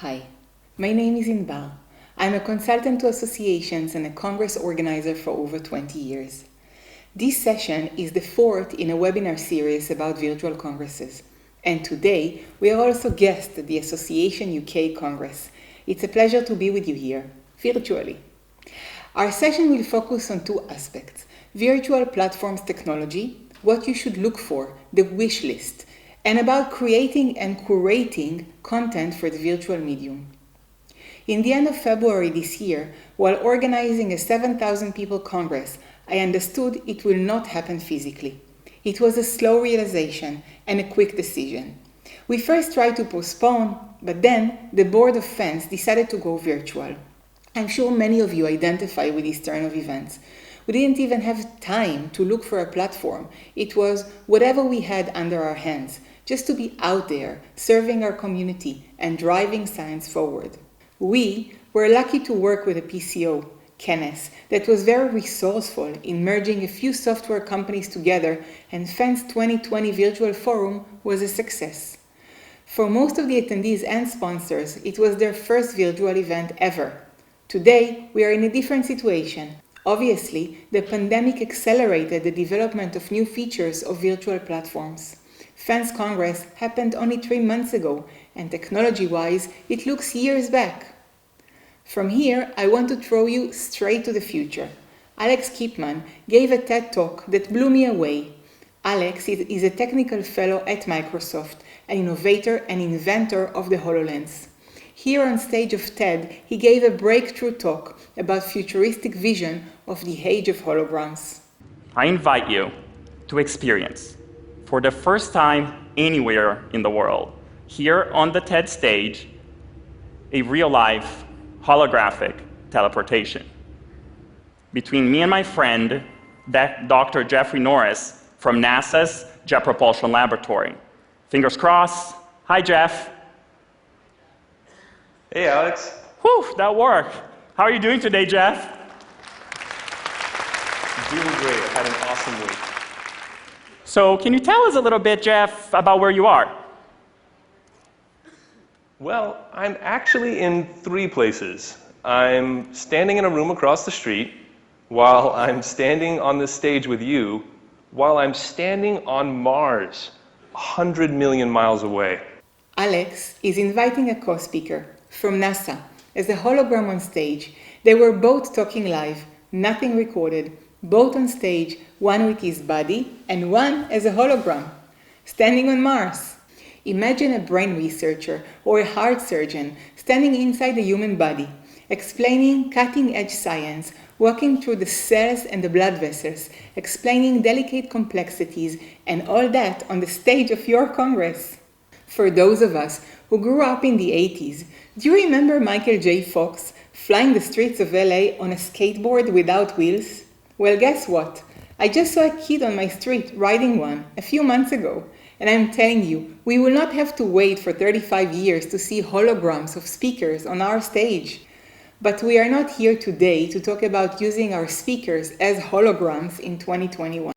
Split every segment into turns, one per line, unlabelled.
Hi, my name is Inbar. I'm a consultant to associations and a Congress organizer for over 20 years. This session is the fourth in a webinar series about virtual congresses. And today, we are also guests at the Association UK Congress. It's a pleasure to be with you here, virtually. Our session will focus on two aspects: virtual platforms technology, what you should look for, the wish list, and about creating and curating content for the virtual medium. In the end of February this year, while organizing a 7,000 people Congress, I understood it will not happen physically. It was a slow realization and a quick decision. We first tried to postpone, but then the board of fans decided to go virtual. I'm sure many of you identify with this turn of events. We didn't even have time to look for a platform. It was whatever we had under our hands, just to be out there, serving our community and driving science forward. We were lucky to work with a PCO, Kenneth, that was very resourceful in merging a few software companies together, and FAN's 2020 Virtual Forum was a success. For most of the attendees and sponsors, it was their first virtual event ever. Today, we are in a different situation. Obviously, the pandemic accelerated the development of new features of virtual platforms. FAN's Congress happened only 3 months ago, and technology-wise, it looks years back. From here, I want to throw you straight to the future. Alex Kipman gave a TED Talk that blew me away. Alex is a technical fellow at Microsoft, an innovator and inventor of the HoloLens. Here on stage of TED, he gave a breakthrough talk about futuristic vision of the age of holograms.
I invite you to experience, for the first time anywhere in the world, here on the TED stage, a real-life holographic teleportation between me and my friend, Dr. Jeffrey Norris from NASA's Jet Propulsion Laboratory. Fingers crossed. Hi, Jeff.
Hey, Alex.
Whew, that worked. How are you doing today, Jeff?
Doing great. I've had an awesome week.
So can you tell us a little bit, Jeff, about where you are?
Well, I'm actually in 3 places. I'm standing in a room across the street, while I'm standing on this stage with you, while I'm standing on Mars, 100 million miles away.
Alex is inviting a co-speaker from NASA as a hologram on stage. They were both talking live, nothing recorded, both on stage, one with his body and one as a hologram, standing on Mars. Imagine a brain researcher or a heart surgeon standing inside the human body, explaining cutting-edge science, walking through the cells and the blood vessels, explaining delicate complexities, and all that on the stage of your Congress. For those of us who grew up in the 80s, do you remember Michael J. Fox flying the streets of LA on a skateboard without wheels? Well, guess what? I just saw a kid on my street riding one a few months ago, and I'm telling you, we will not have to wait for 35 years to see holograms of speakers on our stage. But we are not here today to talk about using our speakers as holograms in 2021.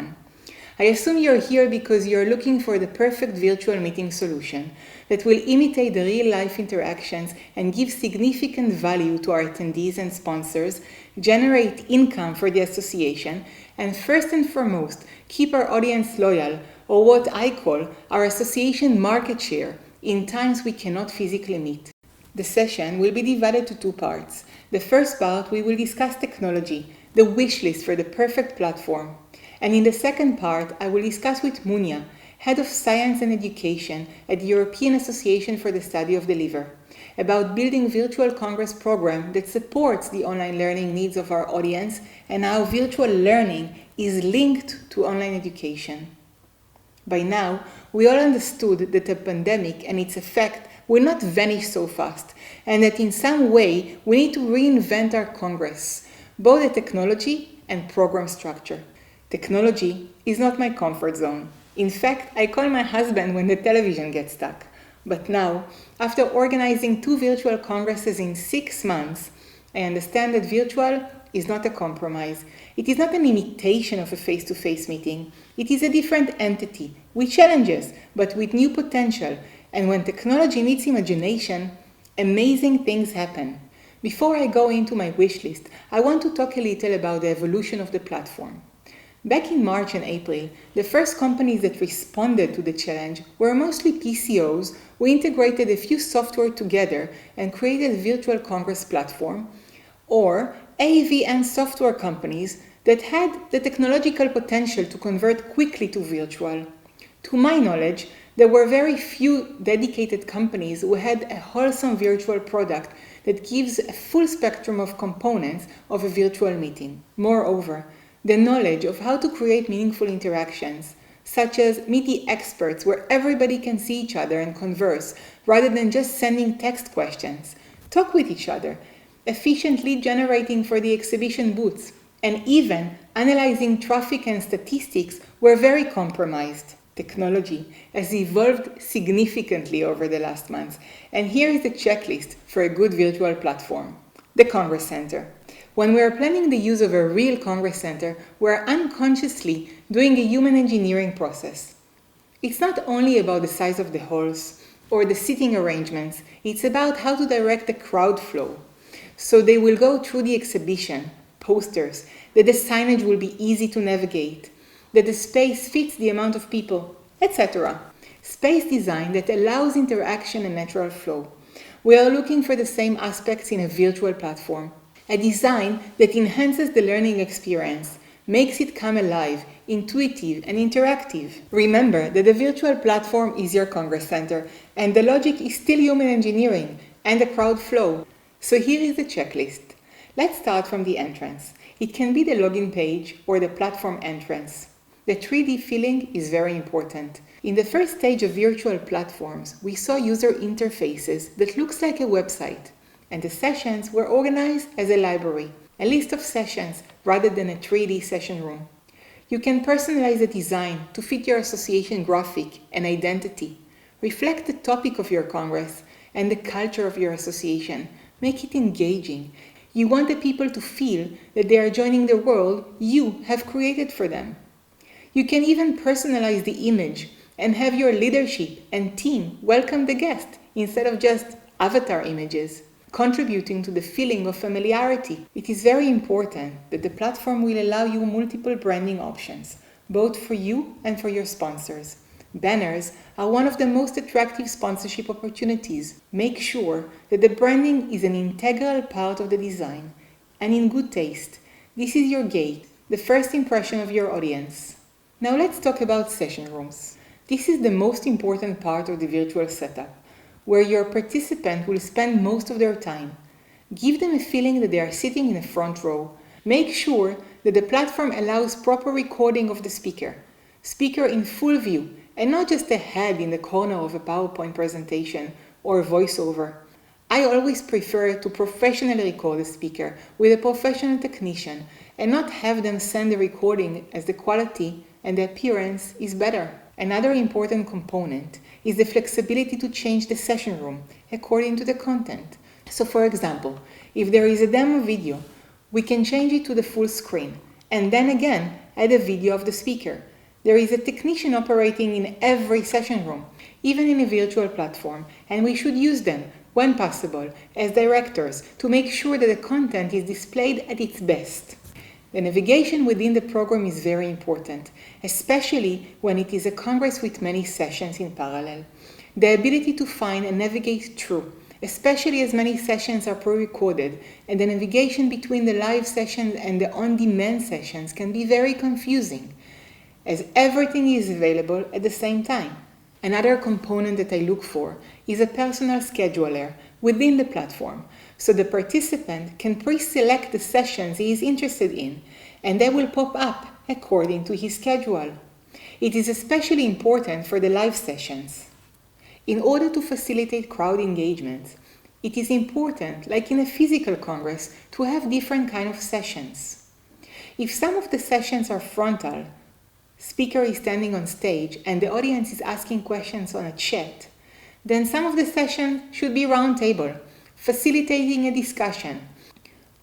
I assume you're here because you're looking for the perfect virtual meeting solution that will imitate the real-life interactions and give significant value to our attendees and sponsors, generate income for the association, and first and foremost, keep our audience loyal, or what I call our association market share, in times we cannot physically meet. The session will be divided to 2 parts. The first part, we will discuss technology, the wish list for the perfect platform. And in the second part, I will discuss with Munia, Head of Science and Education at the European Association for the Study of the Liver, about building a virtual Congress program that supports the online learning needs of our audience and how virtual learning is linked to online education. By now, we all understood that the pandemic and its effect will not vanish so fast, and that in some way we need to reinvent our Congress, both the technology and program structure. Technology is not my comfort zone. In fact, I call my husband when the television gets stuck. But now, after organizing 2 virtual congresses in 6 months, I understand that virtual is not a compromise. It is not an imitation of a face-to-face meeting. It is a different entity, with challenges, but with new potential. And when technology meets imagination, Amazing things happen. Before I go into my wish list, I want to talk a little about the evolution of the platform. Back in March and April, the first companies that responded to the challenge were mostly PCOs who integrated a few software together and created a virtual congress platform, or AVN software companies that had the technological potential to convert quickly to virtual. To my knowledge, there were very few dedicated companies who had a wholesome virtual product that gives a full spectrum of components of a virtual meeting. Moreover, the knowledge of how to create meaningful interactions, such as meet the experts where everybody can see each other and converse, rather than just sending text questions, talk with each other, efficient lead generating for the exhibition booths, and even analyzing traffic and statistics were very compromised. Technology has evolved significantly over the last months, and here is the checklist for a good virtual platform. The Congress Center. When we are planning the use of a real Congress Center, we are unconsciously doing a human engineering process. It's not only about the size of the halls or the seating arrangements, it's about how to direct the crowd flow. So they will go through the exhibition, posters, that the signage will be easy to navigate, that the space fits the amount of people, etc. Space design that allows interaction and natural flow. We are looking for the same aspects in a virtual platform. A design that enhances the learning experience, makes it come alive, intuitive and interactive. Remember that the virtual platform is your Congress Center, and the logic is still human engineering and the crowd flow. So here is the checklist. Let's start from the entrance. It can be the login page or the platform entrance. The 3D feeling is very important. In the first stage of virtual platforms, we saw user interfaces that looks like a website, and the sessions were organized as a library, a list of sessions rather than a 3D session room. You can personalize the design to fit your association graphic and identity, reflect the topic of your congress and the culture of your association, make it engaging. You want the people to feel that they are joining the world you have created for them. You can even personalize the image and have your leadership and team welcome the guest instead of just avatar images, contributing to the feeling of familiarity. It is very important that the platform will allow you multiple branding options, both for you and for your sponsors. Banners are one of the most attractive sponsorship opportunities. Make sure that the branding is an integral part of the design and in good taste. This is your gate, the first impression of your audience. Now let's talk about session rooms. This is the most important part of the virtual setup, where your participant will spend most of their time. Give them a feeling that they are sitting in a front row. Make sure that the platform allows proper recording of the speaker in full view, and not just a head in the corner of a PowerPoint presentation or voiceover. I always prefer to professionally record the speaker with a professional technician and not have them send the recording as the quality and the appearance is better. Another important component is the flexibility to change the session room according to the content. So for example, if there is a demo video, we can change it to the full screen and then again add a video of the speaker. There is a technician operating in every session room, even in a virtual platform, and we should use them, when possible, as directors to make sure that the content is displayed at its best. The navigation within the program is very important, especially when it is a congress with many sessions in parallel. The ability to find and navigate through, especially as many sessions are pre-recorded, and the navigation between the live sessions and the on-demand sessions can be very confusing, as everything is available at the same time. Another component that I look for is a personal scheduler within the platform, so the participant can pre-select the sessions he is interested in, and they will pop up according to his schedule. It is especially important for the live sessions. In order to facilitate crowd engagement, it is important, like in a physical congress, to have different kinds of sessions. If some of the sessions are frontal, speaker is standing on stage and the audience is asking questions on a chat, then some of the sessions should be roundtable, facilitating a discussion,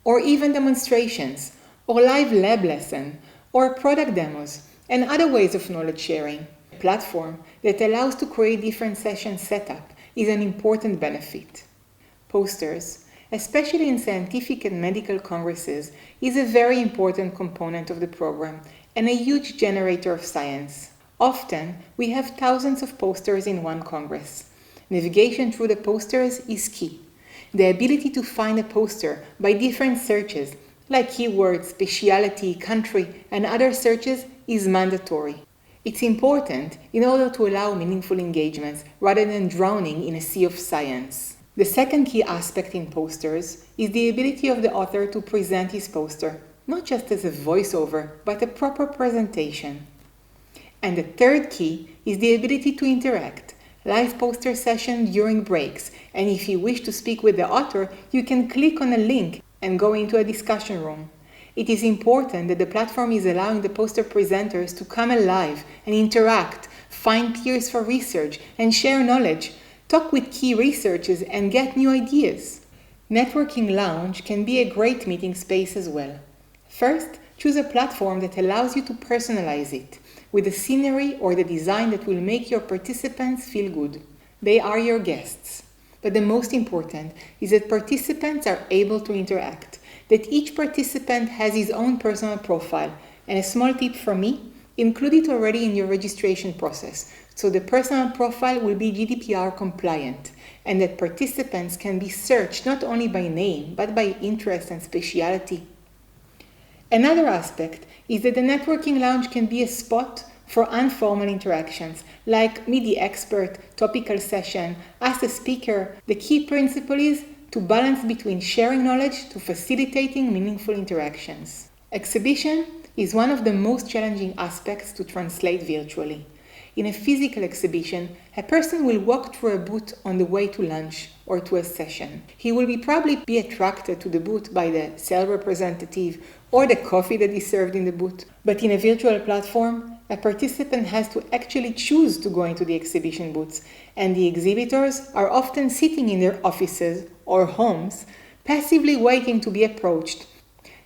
or even demonstrations, or live lab lesson, or product demos, and other ways of knowledge sharing. A platform that allows to create different session setup is an important benefit. posters, especially in scientific and medical congresses, is a very important component of the program and a huge generator of science. Often, we have thousands of posters in one congress. Navigation through the posters is key. The ability to find a poster by different searches, like keywords, specialty, country, and other searches, is mandatory. It's important in order to allow meaningful engagements rather than drowning in a sea of science. The second key aspect in posters is the ability of the author to present his poster, not just as a voiceover, but a proper presentation. And the third key is the ability to interact. Live poster session during breaks, and if you wish to speak with the author, you can click on a link and go into a discussion room. It is important that the platform is allowing the poster presenters to come alive and interact, find peers for research and share knowledge, talk with key researchers and get new ideas. Networking Lounge can be a great meeting space as well. First, choose a platform that allows you to personalize it, with the scenery or the design that will make your participants feel good. They are your guests. But the most important is that participants are able to interact, that each participant has his own personal profile. And a small tip from me, include it already in your registration process, so the personal profile will be GDPR compliant, and that participants can be searched not only by name, but by interest and specialty. Another aspect is that the Networking Lounge can be a spot for informal interactions, like meet the expert, topical session, ask the speaker. The key principle is to balance between sharing knowledge to facilitating meaningful interactions. Exhibition is one of the most challenging aspects to translate virtually. In a physical exhibition, a person will walk through a booth on the way to lunch or to a session. He will probably be attracted to the booth by the sales representative or the coffee that is served in the booth. But in a virtual platform, a participant has to actually choose to go into the exhibition booths, and the exhibitors are often sitting in their offices or homes, passively waiting to be approached.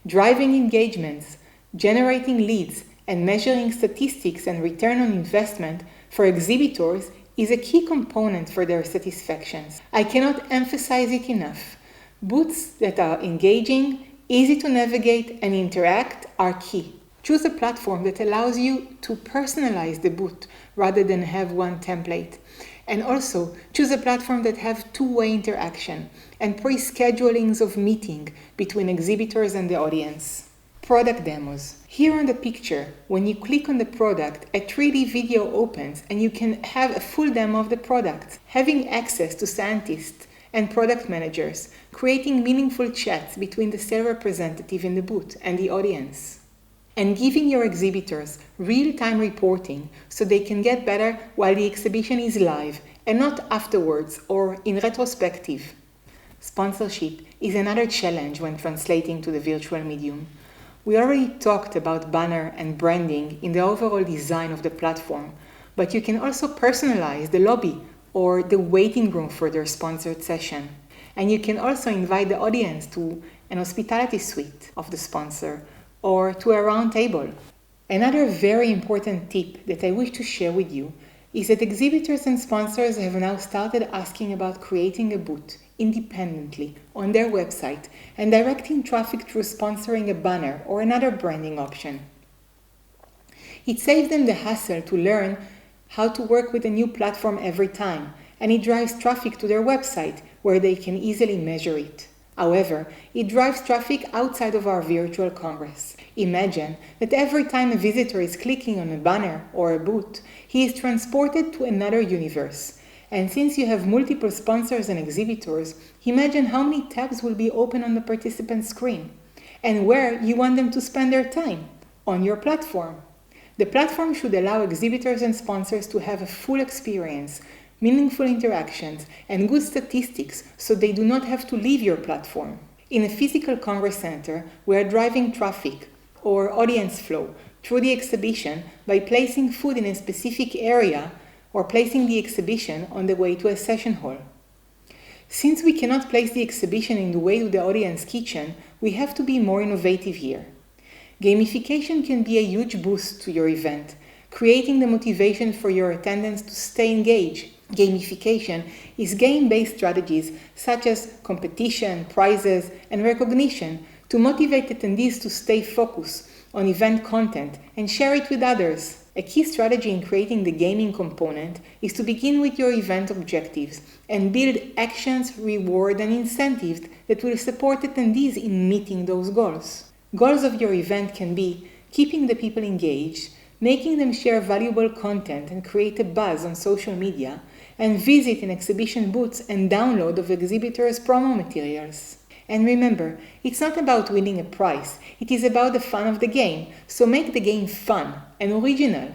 Driving engagements, generating leads, and measuring statistics and return on investment for exhibitors is a key component for their satisfactions. I cannot emphasize it enough. Booths that are engaging, easy to navigate, and interact are key. Choose a platform that allows you to personalize the booth rather than have one template. And also, choose a platform that have two-way interaction and pre-schedulings of meeting between exhibitors and the audience. Product demos. Here on the picture, when you click on the product, a 3D video opens and you can have a full demo of the product, having access to scientists and product managers, creating meaningful chats between the sales representative in the booth and the audience, and giving your exhibitors real-time reporting so they can get better while the exhibition is live and not afterwards or in retrospective. Sponsorship is another challenge when translating to the virtual medium. We already talked about banner and branding in the overall design of the platform, but you can also personalize the lobby or the waiting room for their sponsored session. And you can also invite the audience to an hospitality suite of the sponsor or to a round table. Another very important tip that I wish to share with you is that exhibitors and sponsors have now started asking about creating a booth independently on their website and directing traffic through sponsoring a banner or another branding option. It saves them the hassle to learn how to work with a new platform every time, and it drives traffic to their website where they can easily measure it. However, it drives traffic outside of our virtual congress. Imagine that every time a visitor is clicking on a banner or a booth, he is transported to another universe. And since you have multiple sponsors and exhibitors, imagine how many tabs will be open on the participant's screen and where you want them to spend their time on your platform. The platform should allow exhibitors and sponsors to have a full experience, meaningful interactions, and good statistics so they do not have to leave your platform. In a physical congress center, we are driving traffic or audience flow through the exhibition by placing food in a specific area or placing the exhibition on the way to a session hall. Since we cannot place the exhibition in the way to the audience kitchen, we have to be more innovative here. Gamification can be a huge boost to your event, creating the motivation for your attendants to stay engaged, Gamification is game-based strategies such as competition, prizes, and recognition to motivate attendees to stay focused on event content and share it with others. A key strategy in creating the gaming component is to begin with your event objectives and build actions, reward, and incentives that will support attendees in meeting those goals. Goals of your event can be keeping the people engaged, making them share valuable content and create a buzz on social media, and visit in exhibition booths and download of exhibitors' promo materials. And remember, it's not about winning a prize, it is about the fun of the game, so make the game fun and original.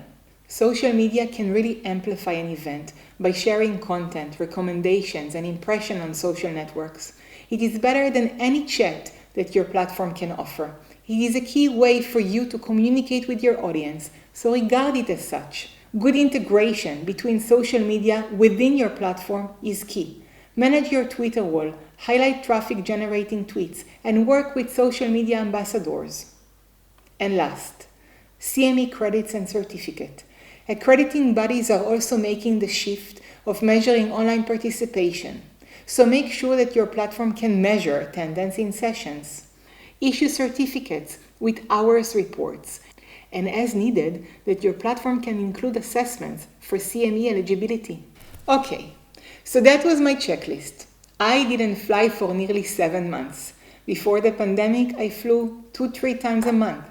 Social media can really amplify an event by sharing content, recommendations, and impression on social networks. It is better than any chat that your platform can offer. It is a key way for you to communicate with your audience, so regard it as such. Good integration between social media within your platform is key. Manage your Twitter wall, highlight traffic-generating tweets, and work with social media ambassadors. And last, CME credits and certificate. Accrediting bodies are also making the shift of measuring online participation, so make sure that your platform can measure attendance in sessions. Issue certificates with hours reports, and as needed, that your platform can include assessments for CME eligibility. Okay, so that was my checklist. I didn't fly for nearly 7 months. Before the pandemic, I flew 2-3 times a month.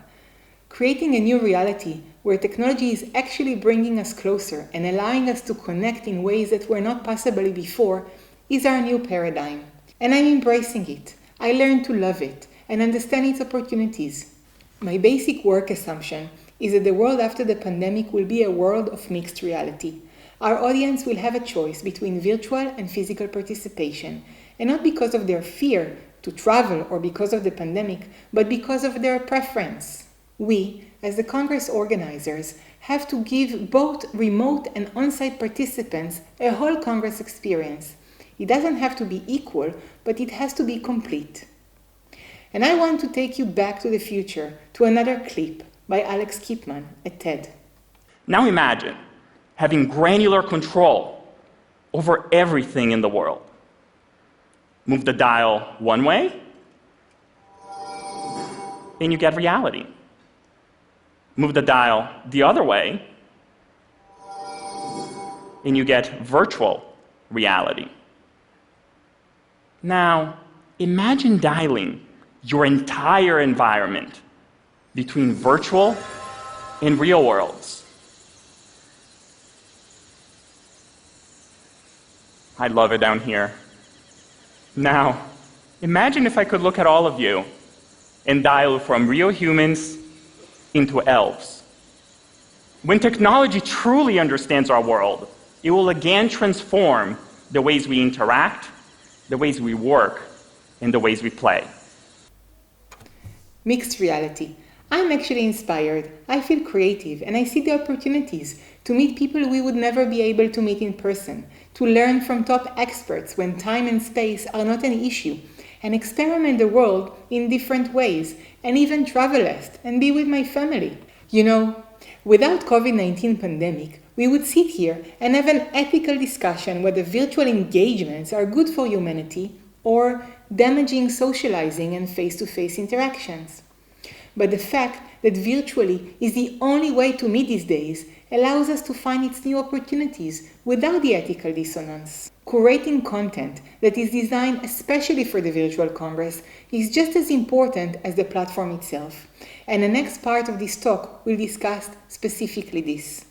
Creating a new reality where technology is actually bringing us closer and allowing us to connect in ways that were not possible before is our new paradigm. And I'm embracing it. I learned to love it and understand its opportunities. My basic work assumption is that the world after the pandemic will be a world of mixed reality. Our audience will have a choice between virtual and physical participation, and not because of their fear to travel or because of the pandemic, but because of their preference. We, as the Congress organizers, have to give both remote and on-site participants a whole Congress experience. It doesn't have to be equal, but it has to be complete. And I want to take you back to the future to another clip by Alex Kipman at TED.
Now imagine having granular control over everything in the world. Move the dial one way, and you get reality. Move the dial the other way, and you get virtual reality. Now, imagine dialing your entire environment between virtual and real worlds. I love it down here. Now, imagine if I could look at all of you and dial from real humans into elves. When technology truly understands our world, it will again transform the ways we interact, the ways we work, and the ways we play.
Mixed reality. I'm actually inspired, I feel creative, and I see the opportunities to meet people we would never be able to meet in person, to learn from top experts when time and space are not an issue, and experiment the world in different ways, and even travel less and be with my family. You know, without COVID-19 pandemic, we would sit here and have an ethical discussion whether virtual engagements are good for humanity or damaging socializing and face-to-face interactions. But the fact that virtually is the only way to meet these days allows us to find its new opportunities without the ethical dissonance. Curating content that is designed especially for the virtual Congress is just as important as the platform itself. And the next part of this talk will discuss specifically this.